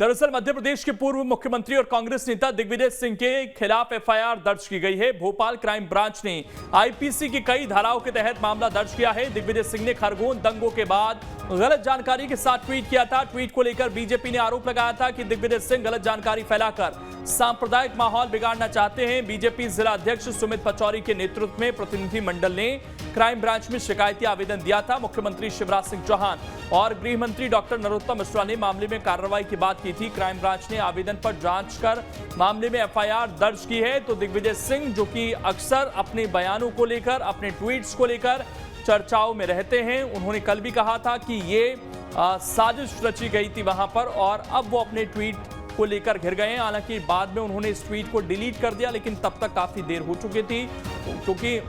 दरअसल मध्य प्रदेश के पूर्व मुख्यमंत्री और कांग्रेस नेता दिग्विजय सिंह के खिलाफ एफआईआर दर्ज की गई है। भोपाल क्राइम ब्रांच ने आईपीसी की कई धाराओं के तहत मामला दर्ज किया है। दिग्विजय सिंह ने खरगोन दंगों के बाद गलत जानकारी के साथ ट्वीट किया था। ट्वीट को लेकर बीजेपी ने आरोप लगाया था कि दिग्विजय सिंह गलत जानकारी फैलाकर सांप्रदायिक माहौल बिगाड़ना चाहते हैं। बीजेपी जिला अध्यक्ष सुमित पचौरी के नेतृत्व में प्रतिनिधि मंडल ने क्राइम ब्रांच में शिकायती आवेदन दिया था। मुख्यमंत्री शिवराज सिंह चौहान और गृह मंत्री डॉक्टर नरोत्तम मिश्रा ने मामले में कार्रवाई की बात की थी। क्राइम ब्रांच ने आवेदन पर जांच कर मामले में एफआईआर दर्ज की है। तो दिग्विजय सिंह जो कि अक्सर अपने बयानों को लेकर, अपने ट्वीट्स को लेकर चर्चाओं में रहते हैं, उन्होंने कल भी कहा था कि ये साजिश रची गई थी वहां पर और अब वो अपने ट्वीट को लेकर घिर गए हैं। हालांकि बाद में उन्होंने इस ट्वीट को डिलीट कर दिया, लेकिन तब तक काफी देर हो चुकी थी क्योंकि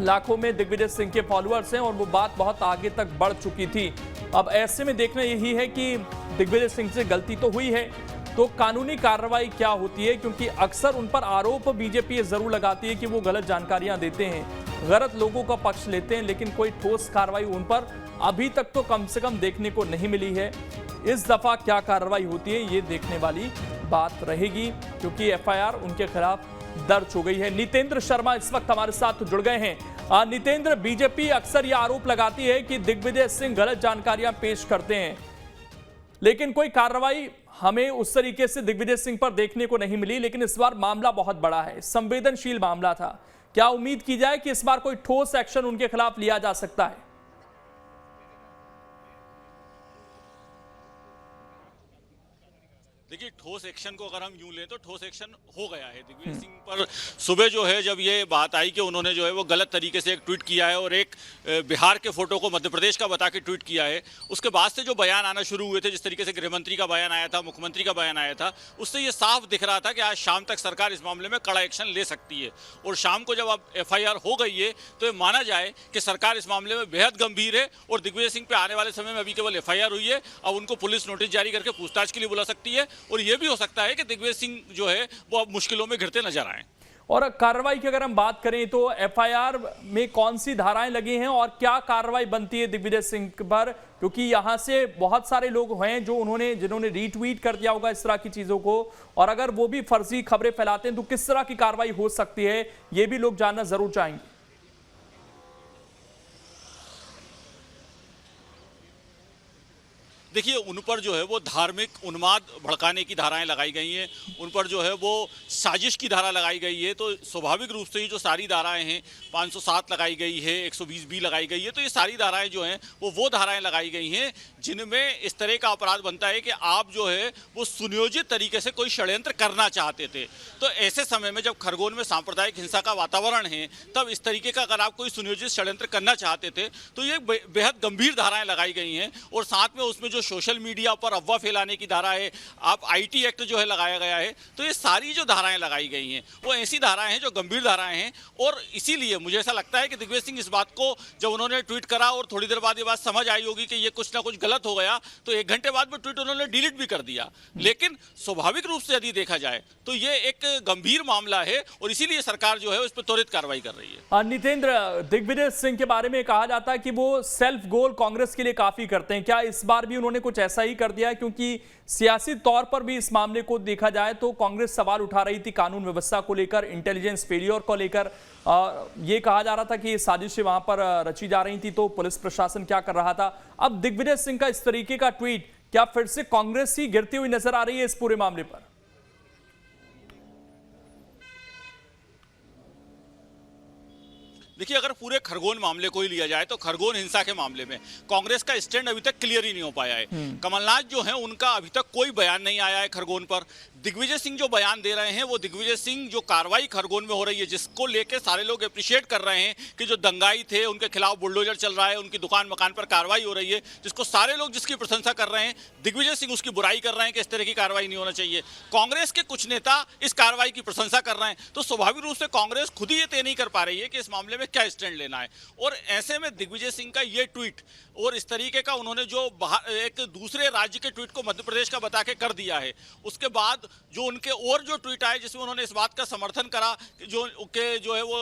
लाखों में दिग्विजय सिंह के फॉलोअर्स हैं और वो बात बहुत आगे तक बढ़ चुकी थी। अब ऐसे में देखना यही है कि दिग्विजय सिंह से गलती तो हुई है, तो कानूनी कार्रवाई क्या होती है, क्योंकि अक्सर उन पर आरोप बीजेपी जरूर लगाती है कि वो गलत जानकारियां देते हैं, गलत लोगों का पक्ष लेते हैं, लेकिन कोई ठोस कार्रवाई उन पर अभी तक तो कम से कम देखने को नहीं मिली है। इस दफा क्या कार्रवाई होती है ये देखने वाली बात रहेगी, क्योंकि एफआईआर उनके खिलाफ दर्ज हो गई है। नितेंद्र शर्मा इस वक्त हमारे साथ जुड़ गए हैं। नितेंद्र, बीजेपी अक्सर यह आरोप लगाती है कि दिग्विजय सिंह गलत जानकारियां पेश करते हैं, लेकिन कोई कार्रवाई हमें उस तरीके से दिग्विजय सिंह पर देखने को नहीं मिली। लेकिन इस बार मामला बहुत बड़ा है, संवेदनशील मामला था। क्या उम्मीद की जाए कि इस बार कोई ठोस एक्शन उनके खिलाफ लिया जा सकता है? देखिए, ठोस एक्शन को अगर हम यूं लें तो ठोस एक्शन हो गया है। दिग्विजय सिंह पर सुबह जो है जब ये बात आई कि उन्होंने जो है वो गलत तरीके से एक ट्वीट किया है और एक बिहार के फोटो को मध्य प्रदेश का बता के ट्वीट किया है, उसके बाद से जो बयान आना शुरू हुए थे, जिस तरीके से गृह मंत्री का बयान आया था, मुख्यमंत्री का बयान आया था, उससे ये साफ दिख रहा था कि आज शाम तक सरकार इस मामले में कड़ा एक्शन ले सकती है। और शाम को जब अब एफआईआर हो गई है तो ये माना जाए कि सरकार इस मामले में बेहद गंभीर है और दिग्विजय सिंह पे आने वाले समय में अभी केवल एफआईआर हुई है, अब उनको पुलिस नोटिस जारी करके पूछताछ के लिए बुला सकती है। और यह भी हो सकता है कि दिग्विजय सिंह जो है वो अब मुश्किलों में घिरते नजर आए। और कार्रवाई की अगर हम बात करें तो एफआईआर में कौन सी धाराएं लगी हैं और क्या कार्रवाई बनती है दिग्विजय सिंह पर, क्योंकि यहां से बहुत सारे लोग हैं जो जिन्होंने रीट्वीट कर दिया होगा इस तरह की चीजों को, और अगर वो भी फर्जी खबरें फैलाते हैं तो किस तरह की कार्रवाई हो सकती है, ये भी लोग जानना जरूर चाहेंगे। देखिए, उन पर जो है वो धार्मिक उन्माद भड़काने की धाराएं लगाई गई हैं, उन पर जो है वो साजिश की धारा लगाई गई है। तो स्वाभाविक रूप से ही जो सारी धाराएं हैं, 507 लगाई गई है, 120B लगाई गई है, तो ये सारी धाराएं जो हैं वो धाराएं लगाई गई हैं जिनमें इस तरह का अपराध बनता है कि आप जो है वो सुनियोजित तरीके से कोई षड्यंत्र करना चाहते थे। तो ऐसे समय में जब खरगोन में सांप्रदायिक हिंसा का वातावरण है, तब इस तरीके का अगर आप कोई सुनियोजित षड्यंत्र करना चाहते थे तो ये बेहद गंभीर धाराएं लगाई गई हैं। और साथ में उसमें जो सोशल मीडिया पर अफवाह फैलाने की धारा है, आप आईटी एक्ट जो है लगाया गया है, तो ये सारी जो धाराएं लगाई गई हैं वो ऐसी धाराएं हैं जो गंभीर धाराएं हैं। और इसीलिए मुझे ऐसा लगता है कि दिग्विजय सिंह इस बात को जब उन्होंने ट्वीट करा और थोड़ी देर बाद ये बात समझ आई होगी कि ये कुछ ना कुछ गलत हो गया, तो 1 घंटे बाद में ट्वीट उन्होंने डिलीट भी कर दिया। लेकिन स्वाभाविक रूप से यदि देखा जाए तो ये एक गंभीर मामला है और इसीलिए सरकार जो है उस पर त्वरित कार्रवाई कर रही है। नितेंद्र, दिग्विजय सिंह के बारे में कहा जाता है कि वो सेल्फ गोल कांग्रेस के लिए काफी करते हैं, क्या इस बार भी उन्होंने कुछ ऐसा ही कर दिया है? क्योंकि सियासी तौर पर भी इस मामले को देखा जाए तो कांग्रेस सवाल उठा रही थी कानून व्यवस्था को लेकर, इंटेलिजेंस फेलियर को लेकर। ये कहा जा रहा था कि साजिशें वहां पर रची जा रही थी, तो पुलिस प्रशासन क्या कर रहा था। अब दिग्विजय सिंह का इस तरीके का ट्वीट, क्या फिर से कांग्रेस ही गिरती हुई नजर आ रही है इस पूरे मामले पर? देखिए, अगर पूरे खरगोन मामले को ही लिया जाए तो खरगोन हिंसा के मामले में कांग्रेस का स्टैंड अभी तक क्लियर ही नहीं हो पाया है। कमलनाथ जो है उनका अभी तक कोई बयान नहीं आया है खरगोन पर। दिग्विजय सिंह जो बयान दे रहे हैं वो दिग्विजय सिंह जो कार्रवाई खरगोन में हो रही है, जिसको लेकर सारे लोग अप्रिशिएट कर रहे हैं कि जो दंगाई थे उनके खिलाफ बुलडोजर चल रहा है, उनकी दुकान मकान पर कार्रवाई हो रही है, जिसको सारे लोग जिसकी प्रशंसा कर रहे हैं, दिग्विजय सिंह उसकी बुराई कर रहे हैं कि इस तरह की कार्रवाई नहीं होना चाहिए। कांग्रेस के कुछ नेता इस कार्रवाई की प्रशंसा कर रहे हैं, तो स्वाभाविक रूप से कांग्रेस खुद ही ये तय नहीं कर पा रही है कि इस मामले में क्या स्टैंड लेना है। और ऐसे में दिग्विजय सिंह का ये ट्वीट और इस तरीके का उन्होंने जो एक दूसरे राज्य के ट्वीट को मध्य प्रदेश का बता के कर दिया है, उसके बाद जो उनके और जो ट्वीट आए जिसमें उन्होंने इस बात का समर्थन करा कि जो है वो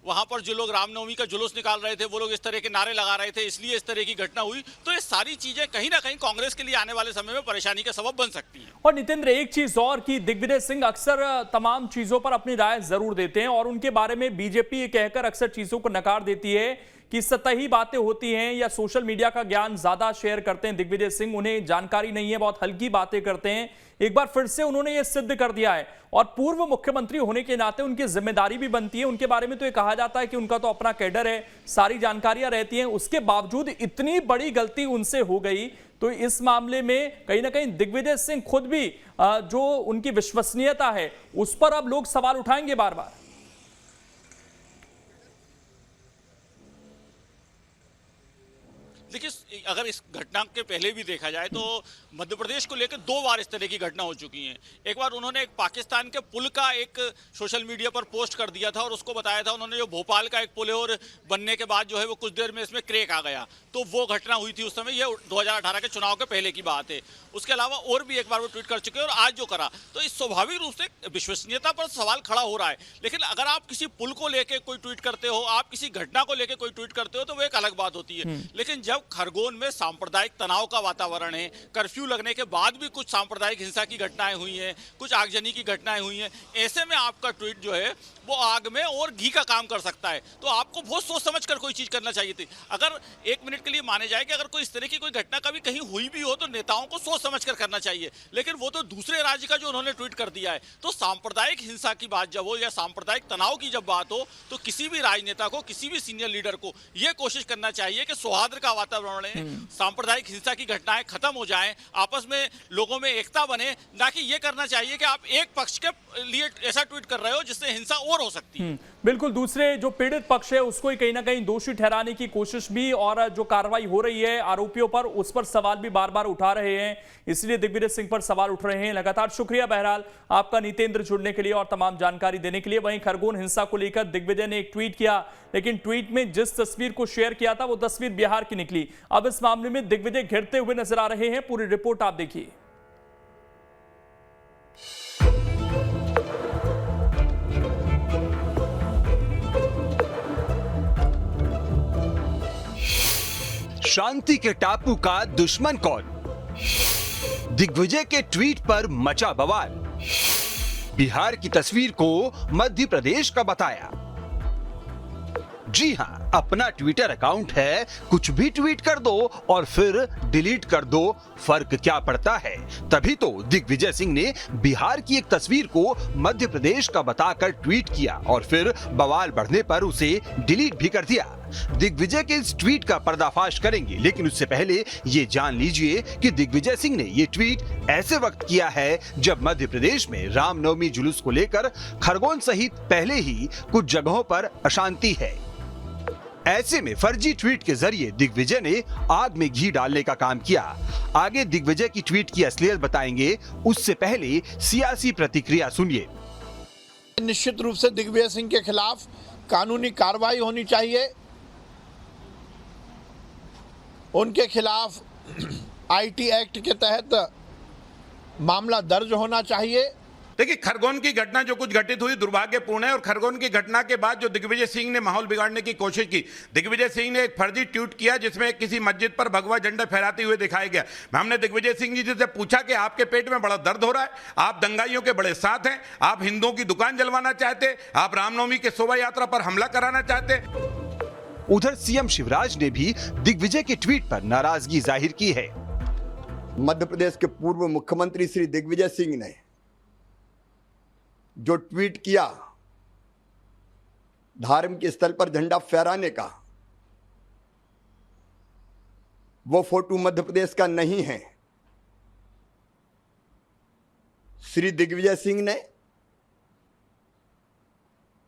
वहां पर जो लोग रामनवमी का जुलूस निकाल रहे थे वो लोग इस तरह के नारे लगा रहे थे, इसलिए इस तरह की घटना हुई, तो ये सारी चीजें कहीं ना कहीं कांग्रेस के लिए आने वाले समय में परेशानी का सबब बन सकती हैं। और नितेंद्र, एक चीज और कि दिग्विजय सिंह अक्सर तमाम चीजों पर अपनी राय जरूर देते हैं और उनके बारे में बीजेपी ये कहकर अक्सर चीजों को नकार देती है कि सतही बातें होती हैं या सोशल मीडिया का ज्ञान ज्यादा शेयर करते हैं दिग्विजय सिंह, उन्हें जानकारी नहीं है, बहुत हल्की बातें करते हैं। एक बार फिर से उन्होंने यह सिद्ध कर दिया है और पूर्व मुख्यमंत्री होने के नाते उनकी जिम्मेदारी भी बनती है। उनके बारे में तो ये कहा जाता है कि उनका तो अपना कैडर है, सारी जानकारियां रहती हैं, उसके बावजूद इतनी बड़ी गलती उनसे हो गई, तो इस मामले में कहीं ना कहीं दिग्विजय सिंह खुद भी जो उनकी विश्वसनीयता है उस पर अब लोग सवाल उठाएंगे बार बार। देखिए, अगर इस घटना के पहले भी देखा जाए तो मध्य प्रदेश को लेकर 2 बार इस तरह की घटना हो चुकी है। एक बार उन्होंने एक पाकिस्तान के पुल का एक सोशल मीडिया पर पोस्ट कर दिया था और उसको बताया था उन्होंने जो भोपाल का एक पुल है और बनने के बाद जो है वो कुछ देर में इसमें क्रैक आ गया, तो वो घटना हुई थी उस समय। ये 2018 के चुनाव के पहले की बात है। उसके अलावा और भी एक बार वो ट्वीट कर चुके हैं और आज जो करा, तो इस स्वाभाविक रूप से विश्वसनीयता पर सवाल खड़ा हो रहा है। लेकिन अगर आप किसी पुल को लेकर कोई ट्वीट करते हो, आप किसी घटना को लेकर कोई ट्वीट करते हो, तो वो एक अलग बात होती है। लेकिन जब खरगोन में सांप्रदायिक तनाव का वातावरण है, कर्फ्यू लगने के बाद भी कुछ सांप्रदायिक हिंसा की घटनाएं हुई हैं, कुछ आगजनी की घटनाएं हुई हैं, ऐसे में आपका ट्वीट जो है वो आग में और घी का काम कर सकता है। तो आपको बहुत सोच समझ कर कोई चीज करना चाहिए थी। अगर 1 मिनट के लिए माने जाए कि अगर कोई इस तरह की कोई घटना कभी कहीं हुई भी हो तो नेताओं को सोच समझ कर करना चाहिए, लेकिन वो तो दूसरे राज्य का जो उन्होंने ट्वीट कर दिया है। तो सांप्रदायिक हिंसा की बात जब हो या सांप्रदायिक तनाव की जब बात हो, तो किसी भी राजनेता को, किसी भी सीनियर लीडर को यह कोशिश करना चाहिए कि सौहार्द का वातावरण है, सांप्रदायिक हिंसा की घटनाएं खत्म हो जाएं, आपस में लोगों में एकता बने, ना कि ये करना चाहिए कि आप एक पक्ष के लिए ऐसा ट्वीट कर रहे हो जिससे हिंसा और हो सकती है। बिल्कुल, दूसरे जो पीड़ित पक्ष है उसको ही कहीं ना कहीं दोषी ठहराने की कोशिश भी, और जो कार्रवाई हो रही है आरोपियों पर उस पर सवाल भी बार बार उठा रहे हैं, इसलिए दिग्विजय सिंह पर सवाल उठ रहे हैं लगातार। शुक्रिया बहरहाल आपका नितेंद्र, जुड़ने के लिए और तमाम जानकारी देने के लिए। वहीं खरगोन हिंसा को लेकर दिग्विजय ने एक ट्वीट किया, लेकिन ट्वीट में जिस तस्वीर को शेयर किया था वो तस्वीर बिहार की निकली। अब इस मामले में दिग्विजय घिरते हुए नजर आ रहे हैं, पूरी रिपोर्ट आप देखिए। शांति के टापू का दुश्मन कौन? दिग्विजय के ट्वीट पर मचा बवाल। बिहार की तस्वीर को मध्य प्रदेश का बताया। जी हां, अपना ट्विटर अकाउंट है, कुछ भी ट्वीट कर दो और फिर डिलीट कर दो, फर्क क्या पड़ता है। तभी तो दिग्विजय सिंह ने बिहार की एक तस्वीर को मध्य प्रदेश का बताकर ट्वीट किया और फिर बवाल बढ़ने पर उसे डिलीट भी कर दिया। दिग्विजय के इस ट्वीट का पर्दाफाश करेंगे, लेकिन उससे पहले ये जान लीजिए कि दिग्विजय सिंह ने ये ट्वीट ऐसे वक्त किया है जब मध्य प्रदेश में रामनवमी जुलूस को लेकर खरगोन सहित पहले ही कुछ जगहों पर अशांति है। ऐसे में फर्जी ट्वीट के जरिए दिग्विजय ने आग में घी डालने का काम किया। आगे दिग्विजय की ट्वीट की असलियत बताएंगे, उससे पहले सियासी प्रतिक्रिया सुनिए। निश्चित रूप से दिग्विजय सिंह के खिलाफ कानूनी कार्रवाई होनी चाहिए। उनके खिलाफ आईटी एक्ट के तहत मामला दर्ज होना चाहिए। देखिए, खरगोन की घटना जो कुछ घटित हुई दुर्भाग्यपूर्ण है और खरगोन की घटना के बाद जो दिग्विजय सिंह ने माहौल बिगाड़ने की कोशिश की, दिग्विजय सिंह ने एक फर्जी ट्वीट किया जिसमें किसी मस्जिद पर भगवा झंडा फहराते हुए दिखाया गया। हमने दिग्विजय सिंह जी से पूछा कि आपके पेट में बड़ा दर्द हो रहा है, आप दंगाइयों के बड़े साथ हैं, आप हिंदुओं की दुकान जलवाना चाहते, आप रामनवमी के शोभा यात्रा पर हमला कराना चाहते। उधर सीएम शिवराज ने भी दिग्विजय के ट्वीट पर नाराजगी जाहिर की है। मध्य प्रदेश के पूर्व मुख्यमंत्री श्री दिग्विजय सिंह ने जो ट्वीट किया धार्मिक स्थल पर झंडा फहराने का, वो फोटो मध्य प्रदेश का नहीं है। श्री दिग्विजय सिंह ने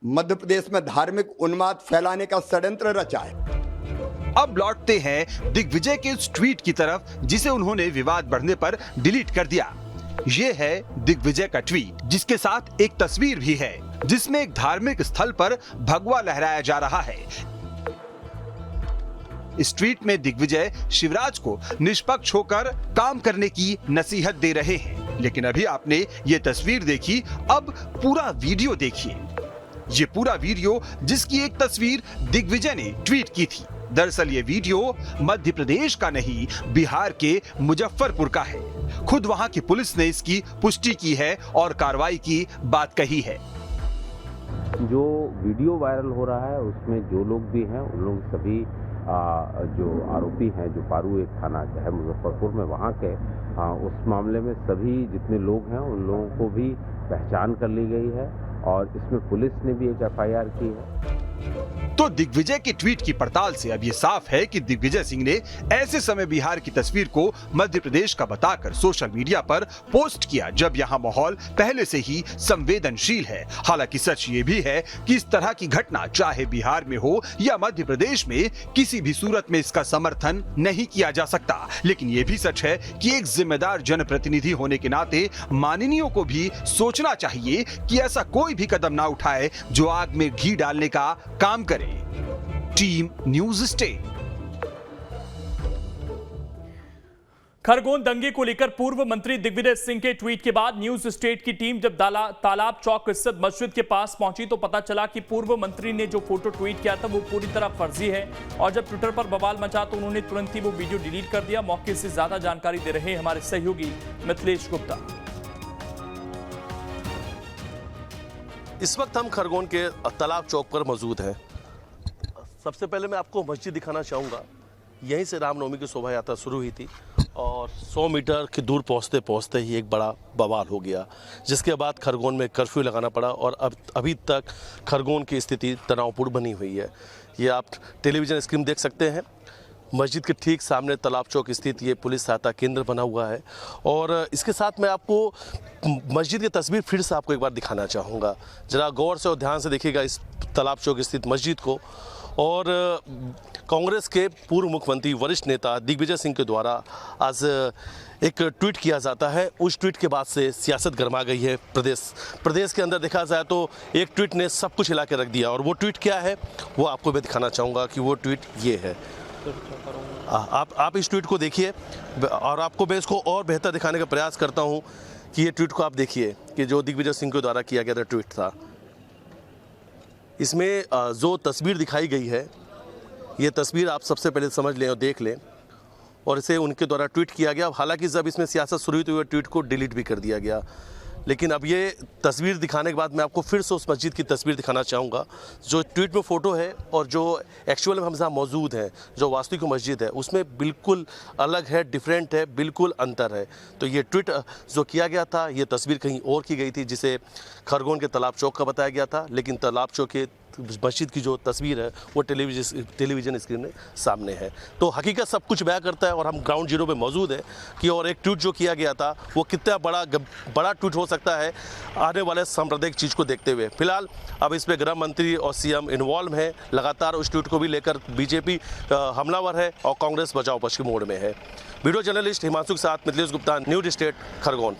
मध्य प्रदेश में धार्मिक उन्माद फैलाने का षड्यंत्र रचा है। अब लौटते हैं दिग्विजय के उस ट्वीट की तरफ जिसे उन्होंने विवाद बढ़ने पर डिलीट कर दिया। ये है दिग्विजय का ट्वीट, जिसके साथ एक तस्वीर भी है जिसमें एक धार्मिक स्थल पर भगवा लहराया जा रहा है। इस ट्वीट में दिग्विजय शिवराज को निष्पक्ष होकर काम करने की नसीहत दे रहे हैं। लेकिन अभी आपने ये तस्वीर देखी, अब पूरा वीडियो देखिए। ये पूरा वीडियो जिसकी एक तस्वीर दिग्विजय ने ट्वीट की थी। दरअसल ये वीडियो मध्य प्रदेश का नहीं, बिहार के मुजफ्फरपुर का है। खुद वहां की पुलिस ने इसकी पुष्टि की है और कार्रवाई की बात कही है। जो वीडियो वायरल हो रहा है उसमें जो लोग भी हैं उन लोग सभी जो आरोपी हैं, जो पारू एक थाना है मुजफ्फरपुर में, वहाँ के उस मामले में सभी जितने लोग हैं उन लोगों को भी पहचान कर ली गई है और इसमें पुलिस ने भी एक एफआईआर की है। तो दिग्विजय के ट्वीट की पड़ताल से अब ये साफ है कि दिग्विजय सिंह ने ऐसे समय बिहार की तस्वीर को मध्य प्रदेश का बताकर सोशल मीडिया पर पोस्ट किया जब यहाँ माहौल पहले से ही संवेदनशील है। हालांकि सच ये भी है कि इस तरह की घटना चाहे बिहार में हो या मध्य प्रदेश में, किसी भी सूरत में इसका समर्थन नहीं किया जा सकता। लेकिन ये भी सच है कि एक जिम्मेदार जनप्रतिनिधि होने के नाते माननीयों को भी सोचना चाहिए कि ऐसा कोई भी कदम ना उठाए जो आग में घी डालने का काम करे। Team news state. खरगोन दंगे को लेकर पूर्व मंत्री दिग्विजय सिंह के ट्वीट के बाद न्यूज स्टेट की टीम जब तालाब चौक स्थित मस्जिद के पास पहुंची तो पता चला कि पूर्व मंत्री ने जो फोटो ट्वीट किया था वो पूरी तरह फर्जी है। और जब ट्विटर पर बवाल मचा तो उन्होंने तुरंत ही वो वीडियो डिलीट कर दिया। मौके से ज्यादा जानकारी दे रहे हमारे सहयोगी मिथिलेश गुप्ता। इस वक्त हम खरगोन के तालाब चौक पर मौजूद हैं। सबसे पहले मैं आपको मस्जिद दिखाना चाहूँगा। यहीं से रामनवमी की शोभा यात्रा शुरू हुई थी और 100 मीटर की दूर पहुँचते पहुँचते ही एक बड़ा बवाल हो गया, जिसके बाद खरगोन में कर्फ्यू लगाना पड़ा और अब अभी तक खरगोन की स्थिति तनावपूर्ण बनी हुई है। ये आप टेलीविज़न स्क्रीन देख सकते हैं। मस्जिद के ठीक सामने तालाब चौक स्थित ये पुलिस सहायता केंद्र बना हुआ है और इसके साथ मैं आपको मस्जिद की तस्वीर फिर से आपको एक बार दिखाना चाहूँगा। ज़रा गौर से और ध्यान से देखिएगा इस तालाब चौक स्थित मस्जिद को। और कांग्रेस के पूर्व मुख्यमंत्री वरिष्ठ नेता दिग्विजय सिंह के द्वारा आज एक ट्वीट किया जाता है। उस ट्वीट के बाद से सियासत गर्मा गई है प्रदेश के अंदर। देखा जाए तो एक ट्वीट ने सब कुछ हिला के रख दिया और वो ट्वीट क्या है वो आपको मैं दिखाना चाहूँगा कि वो ट्वीट ये है। आप इस ट्वीट को देखिए और आपको मैं इसको और बेहतर दिखाने का प्रयास करता हूँ कि ये ट्वीट को आप देखिए कि जो दिग्विजय सिंह के द्वारा किया गया था ट्वीट था। इसमें जो तस्वीर दिखाई गई है ये तस्वीर आप सबसे पहले समझ लें और देख लें और इसे उनके द्वारा ट्वीट किया गया। हालांकि जब इसमें सियासत शुरू हुई तो ये ट्वीट को डिलीट भी कर दिया गया, लेकिन अब ये तस्वीर दिखाने के बाद मैं आपको फिर से उस मस्जिद की तस्वीर दिखाना चाहूँगा। जो ट्वीट में फ़ोटो है और जो एक्चुअल में हम जहाँ मौजूद हैं, जो वास्तविक मस्जिद है, उसमें बिल्कुल अलग है, डिफरेंट है, बिल्कुल अंतर है। तो ये ट्वीट जो किया गया था ये तस्वीर कहीं और की गई थी जिसे खरगोन के तालाब चौक का बताया गया था, लेकिन तालाब चौक के मस्जिद की जो तस्वीर है वो टेलीविज़न स्क्रीन में सामने है। तो हकीकत सब कुछ बयां करता है और हम ग्राउंड जीरो पे मौजूद है कि और एक ट्वीट जो किया गया था वो कितना बड़ा ट्वीट हो सकता है आने वाले सांप्रदायिक चीज़ को देखते हुए। फिलहाल अब इस पर गृह मंत्री और सीएम इन्वॉल्व है, लगातार उस ट्वीट को भी लेकर बीजेपी हमलावर है और कांग्रेस बचाव पक्ष के मोड में है। वीडियो जर्नलिस्ट हिमांशु के साथ मिथिलेश गुप्ता, न्यूज स्टेट, खरगोन।